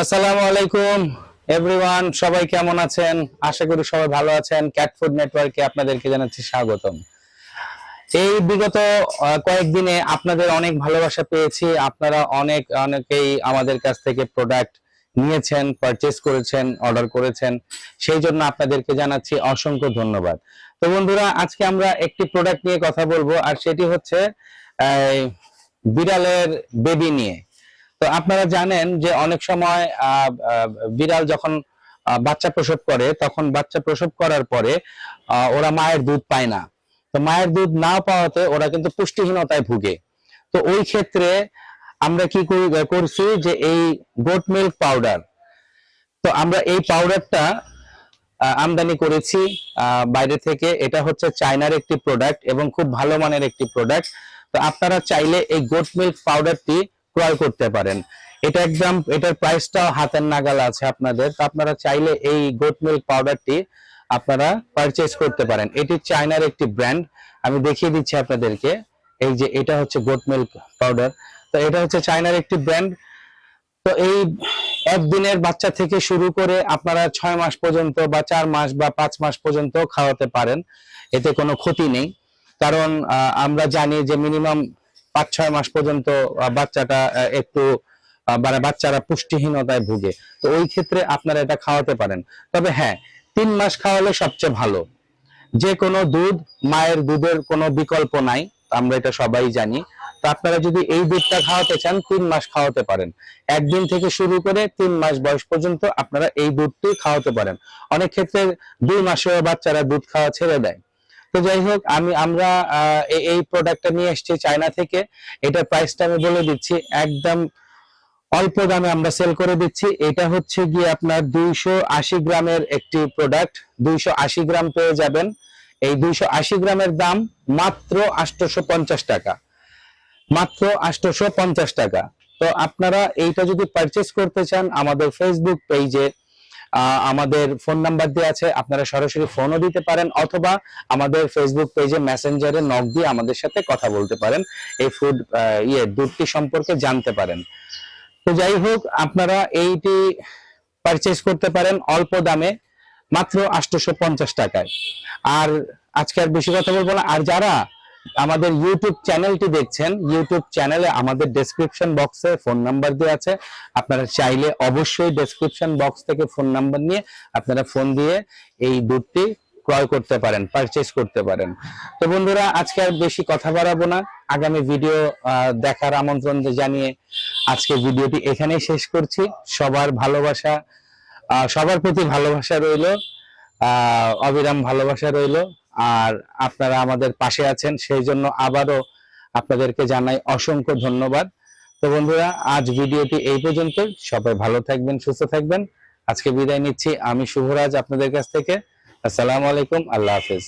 আসসালামু আলাইকুম এভরিওয়ান, সবাই কেমন আছেন? আশা করি সবাই ভালো আছেন। ক্যাট ফুড নেটওয়ার্কে আপনাদেরকে জানাচ্ছি স্বাগতম। এই বিগত কয়েকদিনে আপনাদের অনেক ভালোবাসা পেয়েছি। আপনারা অনেকেই আমাদের কাছ থেকে প্রোডাক্ট নিয়েছেন, পারচেজ করেছেন, অর্ডার করেছেন। সেই জন্য আপনাদেরকে জানাচ্ছি অসংখ্য ধন্যবাদ। তো বন্ধুরা, আজকে আমরা একটি প্রোডাক্ট নিয়ে কথা বলবো, আর সেটি হচ্ছে বিড়ালের বেবি নিয়ে। তো আপনারা জানেন যে অনেক সময় বিড়াল যখন বাচ্চা প্রসব করে, তখন বাচ্চা প্রসব করার পরে ওরা মায়ের দুধ পায় না। তো মায়ের দুধ না পাওয়াতে ওরা কিন্তু পুষ্টিহীনতায় ভুগে। তো ওই ক্ষেত্রে আমরা কি করছি যে এই গোট মিল্ক পাউডার, তো আমরা এই পাউডারটা আমদানি করেছি বাইরে থেকে। এটা হচ্ছে চায়নার একটি প্রোডাক্ট এবং খুব ভালো মানের একটি প্রোডাক্ট। তো আপনারা চাইলে এই গোট মিল্ক পাউডারটি ক্রয় করতে পারেন। এটা একদম, এটার প্রাইসটাও হাতের নাগাল আছে আপনাদের। তো আপনারা চাইলে এই গোট মিল্ক পাউডারটি আপনারা পারচেজ করতে পারেন। এটি চায়নার একটি ব্র্যান্ড, আমি দেখিয়ে দিচ্ছি আপনাদেরকে। এই যে এটা হচ্ছে গোট মিল্ক পাউডার। তো এটা হচ্ছে চায়নার একটি ব্র্যান্ড। তো এই একদিনের বাচ্চা থেকে শুরু করে আপনারা 6 মাস পর্যন্ত বা 4 মাস বা 5 মাস পর্যন্ত খাওয়াতে পারেন, এতে কোনো ক্ষতি নেই। কারণ আমরা জানি যে মিনিমাম 5-6 মাস পর্যন্ত বাচ্চাটা একটু মানে বাচ্চারা পুষ্টিহীনতায় ভুগে। তো ওই ক্ষেত্রে আপনারা এটা খাওয়াতে পারেন। তবে হ্যাঁ, 3 মাস খাওয়ালে সবচেয়ে ভালো। যে কোনো দুধ, মায়ের দুধের কোনো বিকল্প নাই, আমরা এটা সবাই জানি। তো আপনারা যদি এই দুধটা খাওয়াতে চান, 3 মাস খাওয়াতে পারেন। একদিন থেকে শুরু করে 3 মাস বয়স পর্যন্ত আপনারা এই দুধটি খাওয়াতে পারেন। অনেক ক্ষেত্রে 2 মাসেও বাচ্চারা দুধ খাওয়া ছেড়ে দেয়। তো যাই হোক, আমরা এই প্রোডাক্টটা নিয়ে এসেছি চায়না থেকে। এটার প্রাইসটা আমি বলে দিচ্ছি, একদম অল্প দামে আমরা সেল করে দিচ্ছি। এটা হচ্ছে গিয়ে আপনার 280 গ্রামের একটি প্রোডাক্ট। 280 গ্রাম পেয়ে যাবেন। এই 280 গ্রামের দাম মাত্র 850 টাকা, মাত্র 850 টাকা। তো আপনারা এইটা যদি পারচেজ করতে চান, আমাদের ফেসবুক পেজে আমাদের ফোন নাম্বার দেওয়া আছে, আপনারা সরাসরি ফোনও দিতে পারেন, অথবা আমাদের ফেসবুক পেজে মেসেঞ্জারে নক দিয়ে আমাদের সাথে কথা বলতে পারেন, এই দুধটি সম্পর্কে জানতে পারেন। তো যাই হোক, আপনারা এইটি পারচেজ করতে পারেন অল্প দামে, মাত্র 850 টাকায়। আর আজকে আর বেশি কথা বলবো না। আর যারা আমাদের ইউটিউব চ্যানেলটি দেখছেন, ইউটিউব চ্যানেলে আমাদের ডেসক্রিপশন বক্সে ফোন নাম্বার দেওয়া আছে। আপনারা চাইলে অবশ্যই ডেসক্রিপশন বক্স থেকে ফোন নাম্বার নিয়ে আপনারা ফোন দিয়ে এই দুধটি ক্রয় করতে পারেন, পারচেজ করতে পারেন। তো বন্ধুরা, আজকে আর বেশি কথা বাড়াবো না। আগামী ভিডিও দেখার আমন্ত্রণ জানিয়ে আজকে ভিডিওটি এখানেই শেষ করছি। সবার ভালোবাসা, সবার প্রতি ভালোবাসা রইলো, অবিরাম ভালোবাসা রইলো। আর আপনারা আমাদের পাশে আছেন, সেই জন্য আবারও আপনাদেরকে জানাই অসংখ্য ধন্যবাদ। তো বন্ধুরা, আজ ভিডিওটি এই পর্যন্ত। সবাই ভালো থাকবেন, সুস্থ থাকবেন। আজকে বিদায় নিচ্ছি আমি শুভরাজ আপনাদের কাছ থেকে। আসসালামু আলাইকুম, আল্লাহ হাফেজ।